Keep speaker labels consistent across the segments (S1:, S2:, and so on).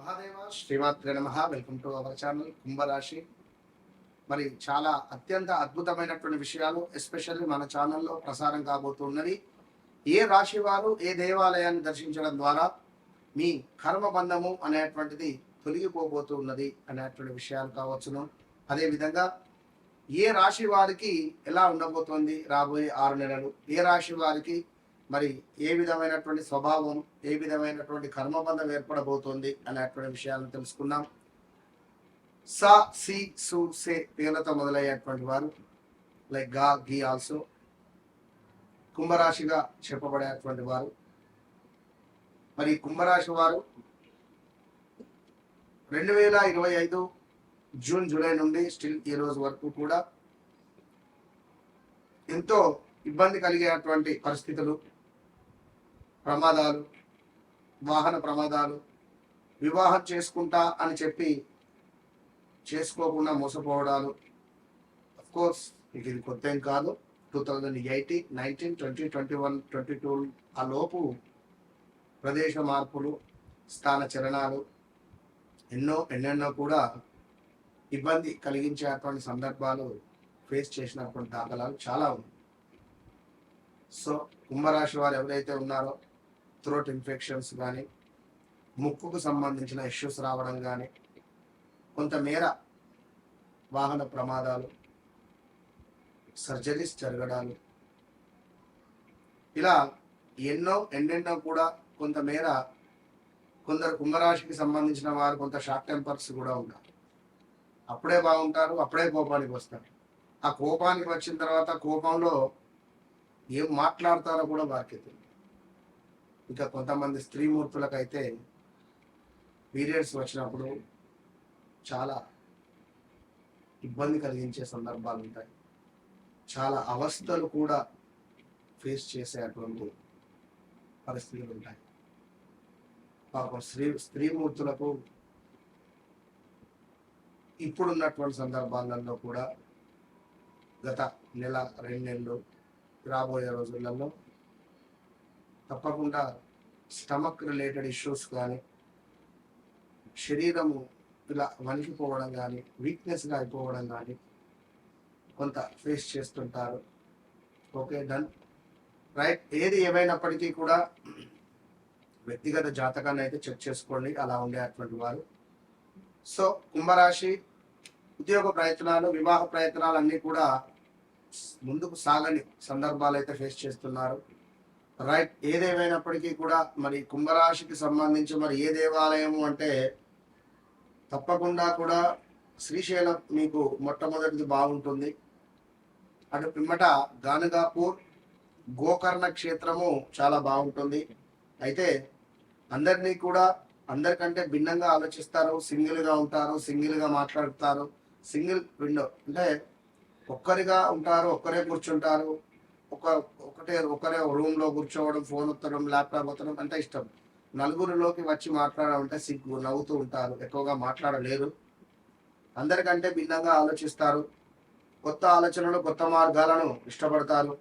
S1: మహాదేవ శ్రీమాత్రే నమః. Welcome to our channel కుంభరాశి. మరి చాలా అత్యంత అద్భుతమైనటువంటి విషయాలు ఎస్పెషల్లీ మన ఛానల్లో ప్రసారం కాబోతున్నది. ఏ రాశి వారు ఏ దేవాలయాన్ని దర్శించడం ద్వారా మీ కర్మ బంధము అనేటువంటిది తొలగిపోబోతున్నది అనేటువంటి విషయాలు కావచ్చును. అదేవిధంగా ఏ రాశి వారికి ఎలా ఉండబోతోంది రాబోయే 6 నెలలు, ఏ రాశి వారికి మరి ఏ విధమైనటువంటి స్వభావం, ఏ విధమైనటువంటి కర్మబంధం ఏర్పడబోతోంది అనేటువంటి విషయాలను తెలుసుకుందాం. సా సి సు సే పేర్లతో మొదలయ్యేటువంటి వారు లైక్ గా గి ఆల్సో కుంభరాశిగా చెప్పబడేటువంటి వారు. మరి కుంభరాశి వారు 2025 జూన్ జూలై నుండి స్టిల్ ఈ రోజు వరకు కూడా ఎంతో ఇబ్బంది కలిగేటువంటి పరిస్థితులు, ప్రమాదాలు, వాహన ప్రమాదాలు, వివాహం చేసుకుంటా అని చెప్పి చేసుకోకుండా మోసపోవడాలు. కోర్స్ ఇది కొత్త ఏం కాదు. 2018, 19, 20, 21, 22 ఆ లోపు ప్రదేశ మార్పులు, స్థాన చలనాలు ఎన్నెన్నో కూడా ఇబ్బంది కలిగించేటువంటి సందర్భాలు ఫేస్ చేసినటువంటి దాఖలాలు చాలా ఉన్నాయి. సో కుంభరాశి వారు ఎవరైతే ఉన్నారో థ్రోట్ ఇన్ఫెక్షన్స్ కానీ, ముక్కుకు సంబంధించిన ఇష్యూస్ రావడం కానీ, కొంతమేర వాహన ప్రమాదాలు, సర్జరీస్ జరగడాలు, ఇలా ఎన్నెన్నో కూడా కొంతమేర కొందరు కుంభరాశికి సంబంధించిన వారు కొంత షార్ట్ టెంపర్స్ కూడా ఉంటారు. అప్పుడే బాగుంటారు, అప్పుడే కోపానికి వస్తారు. ఆ కోపానికి వచ్చిన తర్వాత కోపంలో ఏం మాట్లాడతారో కూడా వారికి తెలియదు. ఇంకా కొంతమంది స్త్రీమూర్తులకైతే పీరియడ్స్ వచ్చినప్పుడు చాలా ఇబ్బంది కలిగించే సందర్భాలు ఉంటాయి. చాలా అవస్థలు కూడా ఫేస్ చేసేటువంటి పరిస్థితులు ఉంటాయి. పాపం స్త్రీమూర్తులకు ఇప్పుడున్నటువంటి సందర్భాలలో కూడా గత నెల 2 నెలలు రాబోయే రోజులలో తప్పకుండా స్టమక్ రిలేటెడ్ ఇష్యూస్ కానీ, శరీరము ఇలా వణికిపోవడం కానీ, వీక్నెస్గా అయిపోవడం కానీ కొంత ఫేస్ చేస్తుంటారు. Okay, done, right. ఏది ఏమైనప్పటికీ కూడా వ్యక్తిగత జాతకాన్ని అయితే చెక్ చేసుకోండి అలా ఉండేటువంటి వారు. సో కుంభరాశి ఉద్యోగ ప్రయత్నాలు, వివాహ ప్రయత్నాలు అన్నీ కూడా ముందుకు సాగని సందర్భాలు అయితే ఫేస్ చేస్తున్నారు. రైట్. ఏదేమైనప్పటికీ కూడా మరి కుంభరాశికి సంబంధించి మరి ఏ దేవాలయము అంటే తప్పకుండా కూడా శ్రీశైలం మీకు మొట్టమొదటిది బాగుంటుంది. అటు పిమ్మట గానగాపూర్, గోకర్ణ క్షేత్రము చాలా బాగుంటుంది. అయితే అందరికంటే భిన్నంగా ఆలోచిస్తారు, సింగిల్గా ఉంటారు, సింగిల్గా మాట్లాడుతారు. సింగిల్ విండో అంటే ఒక్కరిగా ఉంటారు, ఒక్కరే కూర్చుంటారు, ఒకరే రూమ్ లో కూర్చోవడం, ఫోన్ ఒత్తడం, ల్యాప్టాప్ ఒత్తడం అంటే ఇష్టం. నలుగురిలోకి వచ్చి మాట్లాడాలంటే సిగ్గు, నవ్వుతూ ఉంటారు, ఎక్కువగా మాట్లాడలేరు. అందరికంటే భిన్నంగా ఆలోచిస్తారు, కొత్త ఆలోచనలు, కొత్త మార్గాలను ఇష్టపడతారు.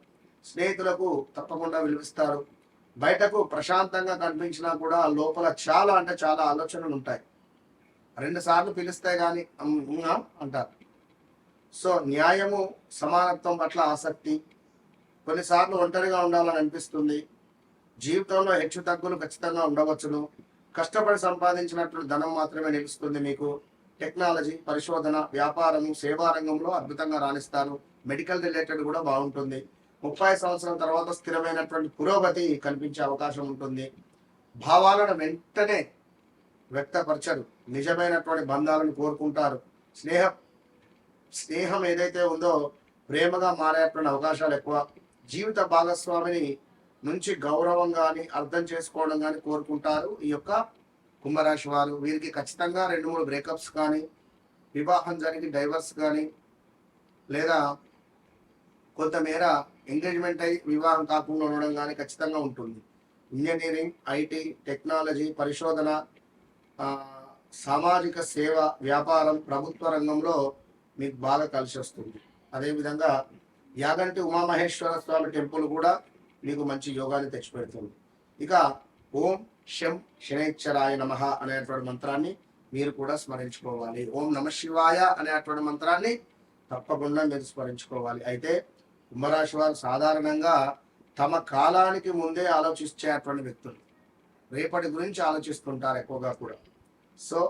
S1: స్నేహితులకు తప్పకుండా విలువిస్తారు. బయటకు ప్రశాంతంగా కనిపించినా కూడా లోపల చాలా అంటే చాలా ఆలోచనలు ఉంటాయి. 2 సార్లు పిలిస్తే గాని అంటారు. సో న్యాయము, సమానత్వం పట్ల ఆసక్తి, కొన్నిసార్లు ఒంటరిగా ఉండాలని అనిపిస్తుంది. జీవితంలో హెచ్చు తగ్గులు ఖచ్చితంగా ఉండవచ్చును. కష్టపడి సంపాదించినట్లు ధనం మాత్రమే నిలుస్తుంది మీకు. టెక్నాలజీ, పరిశోధన, వ్యాపారము, సేవా రంగంలో అద్భుతంగా రాణిస్తారు. మెడికల్ రిలేటెడ్ కూడా బాగుంటుంది. 30 సంవత్సరాల తర్వాత స్థిరమైనటువంటి పురోగతి కనిపించే అవకాశం ఉంటుంది. భావాలను వెంటనే వ్యక్తపరచరు, నిజమైనటువంటి బంధాలను కోరుకుంటారు. స్నేహం ఏదైతే ఉందో ప్రేమగా మారేటువంటి అవకాశాలు ఎక్కువ. జీవిత భాగస్వామిని నుంచి గౌరవం కానీ, అర్థం చేసుకోవడం కానీ కోరుకుంటారు ఈ యొక్క కుంభరాశి వారు. వీరికి ఖచ్చితంగా 2-3 బ్రేకప్స్ కానీ, వివాహం జరిగి డైవర్స్ కానీ, లేదా కొంతమేర ఎంగేజ్మెంట్ అయి వివాహం కాకుండా ఉండడం కానీ ఖచ్చితంగా ఉంటుంది. ఇంజనీరింగ్, ఐటీ, టెక్నాలజీ, పరిశోధన, సామాజిక సేవ, వ్యాపారం, ప్రభుత్వ రంగంలో మీకు బాగా కలిసి వస్తుంది. అదేవిధంగా యాగంటి ఉమామహేశ్వర స్వామి టెంపుల్ కూడా మీకు మంచి యోగాన్ని తెచ్చిపెడుతుంది. ఇక ఓం శం శనైశ్చరాయ నమః అనేటువంటి మంత్రాన్ని మీరు కూడా స్మరించుకోవాలి. ఓం నమ శివాయ అనేటువంటి మంత్రాన్ని తప్పకుండా మీరు స్మరించుకోవాలి. అయితే కుంభరాశి వారు సాధారణంగా తమ కాలానికి ముందే ఆలోచించేటువంటి వ్యక్తులు, రేపటి గురించి ఆలోచిస్తుంటారు ఎక్కువగా కూడా. సో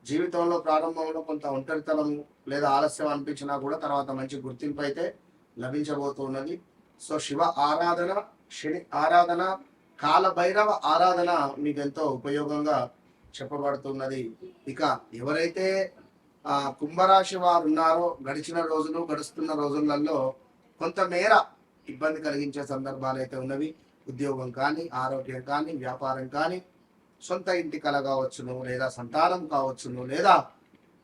S1: జీవితంలో ప్రారంభంలో కొంత ఒంటరితనం లేదా ఆలస్యం అనిపించినా కూడా తర్వాత మంచి గుర్తింపు అయితే లభించబోతున్నది. సో శివ ఆరాధన, శని ఆరాధన, కాలభైరవ ఆరాధన మీకు ఎంతో ఉపయోగంగా చెప్పబడుతున్నది. ఇక ఎవరైతే కుంభరాశి వారు ఉన్నారో గడుస్తున్న రోజులలో కొంతమేర ఇబ్బంది కలిగించే సందర్భాలు అయితే ఉన్నవి. ఉద్యోగం కానీ, ఆరోగ్యం కానీ, వ్యాపారం కానీ, సొంత ఇంటి కల కావచ్చును, లేదా సంతానం కావచ్చును, లేదా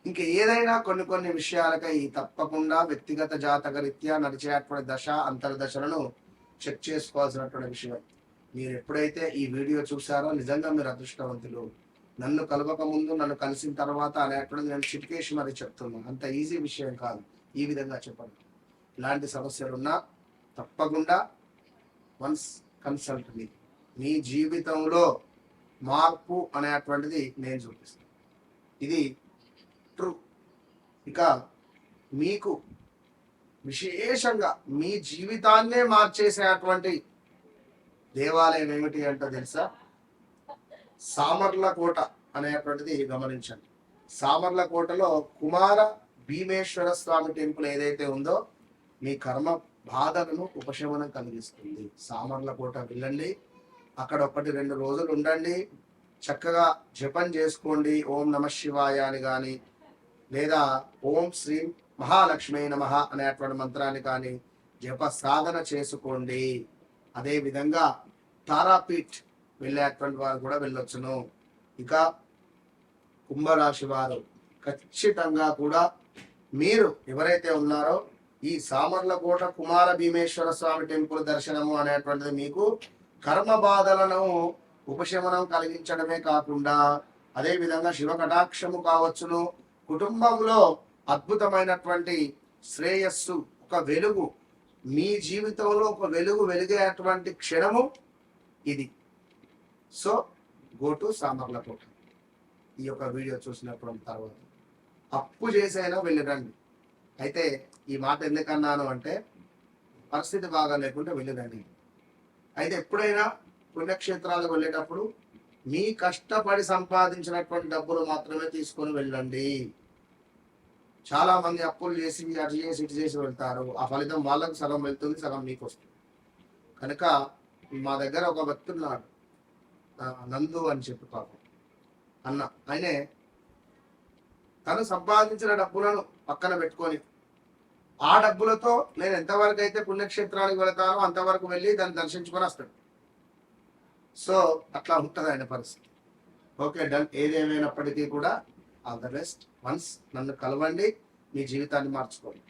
S1: ఇంక ఏదైనా కొన్ని విషయాలకై తప్పకుండా వ్యక్తిగత జాతక రీత్యా నడిచేటువంటి దశ అంతర్దశలను చెక్ చేసుకోవాల్సినటువంటి విషయం. మీరు ఎప్పుడైతే ఈ వీడియో చూసారో నిజంగా మీరు అదృష్టవంతులు. నన్ను కలవక ముందు, నన్ను కలిసిన తర్వాత అనేటువంటిది నేను చిటికేసి మరి చెప్తున్నాను. అంత ఈజీ విషయం కాదు ఈ విధంగా చెప్పండి. ఇలాంటి సమస్యలున్నా తప్పకుండా వన్స్ కన్సల్ట్ మీ జీవితంలో మార్పు అనేటువంటిది నేను చూపిస్తాను. ఇది ట్రూ. ఇక మీకు విశేషంగా మీ జీవితాన్నే మార్చేసేటువంటి దేవాలయం ఏమిటి అంటే తెలుసా? సామర్లకోట అనేటువంటిది గమనించండి. సామర్లకోటలో కుమార భీమేశ్వర స్వామి టెంపుల్ ఏదైతే ఉందో మీ కర్మ బాధలను ఉపశమనం కలిగిస్తుంది. సామర్లకోట వెళ్ళండి, అక్కడ 1-2 రోజులు ఉండండి, చక్కగా జపం చేసుకోండి. ఓం నమ శివాయ అని కానీ, లేదా ఓం శ్రీ మహాలక్ష్మీ నమః అనేటువంటి మంత్రాన్ని కానీ జప సాధన చేసుకోండి. అదేవిధంగా తారాపీఠ్ వెళ్ళేటువంటి వారు కూడా వెళ్ళొచ్చును. ఇక కుంభరాశి వారు ఖచ్చితంగా కూడా మీరు ఎవరైతే ఉన్నారో ఈ సామర్లకోట కుమార భీమేశ్వర స్వామి టెంపుల్ దర్శనము అనేటువంటిది మీకు కర్మ బాధలను ఉపశమనం కలిగించడమే కాకుండా అదేవిధంగా శివ కటాక్షము కావచ్చును, కుటుంబంలో అద్భుతమైనటువంటి శ్రేయస్సు, ఒక వెలుగు, మీ జీవితంలో ఒక వెలుగు వెలిగేటువంటి క్షణము ఇది. So go to Samarlakota. ఈ యొక్క వీడియో చూసినప్పుడు తర్వాత అప్పు చేసైనా వెళ్ళిరండి. అయితే ఈ మాట ఎందుకన్నాను అంటే పరిస్థితి బాగా లేకుంటే వెళ్ళిరండి. అయితే ఎప్పుడైనా పుణ్యక్షేత్రాలకు వెళ్ళేటప్పుడు మీ కష్టపడి సంపాదించినటువంటి డబ్బులు మాత్రమే తీసుకొని వెళ్ళండి. చాలా మంది అప్పులు చేసి అటు చేసి ఇటు చేసి వెళ్తారు. ఆ ఫలితం వాళ్ళకు సగం వెళ్తుంది, సగం మీకు వస్తుంది. కనుక మా దగ్గర ఒక వ్యక్తి ఉన్నాడు, నందు అని చెప్పి పాపం అన్న. ఆయనే తను సంపాదించిన డబ్బులను పక్కన పెట్టుకొని ఆ డబ్బులతో నేను ఎంతవరకు అయితే పుణ్యక్షేత్రానికి వెళతానో అంతవరకు వెళ్ళి దాన్ని దర్శించుకొని వస్తాడు. సో అట్లా ఉంటుంది ఆయన పరిస్థితి. Okay done. ఏదేమైనప్పటికీ కూడా ఆల్ ద బెస్ట్. వన్స్ నన్ను కలవండి, మీ జీవితాన్ని మార్చుకోండి.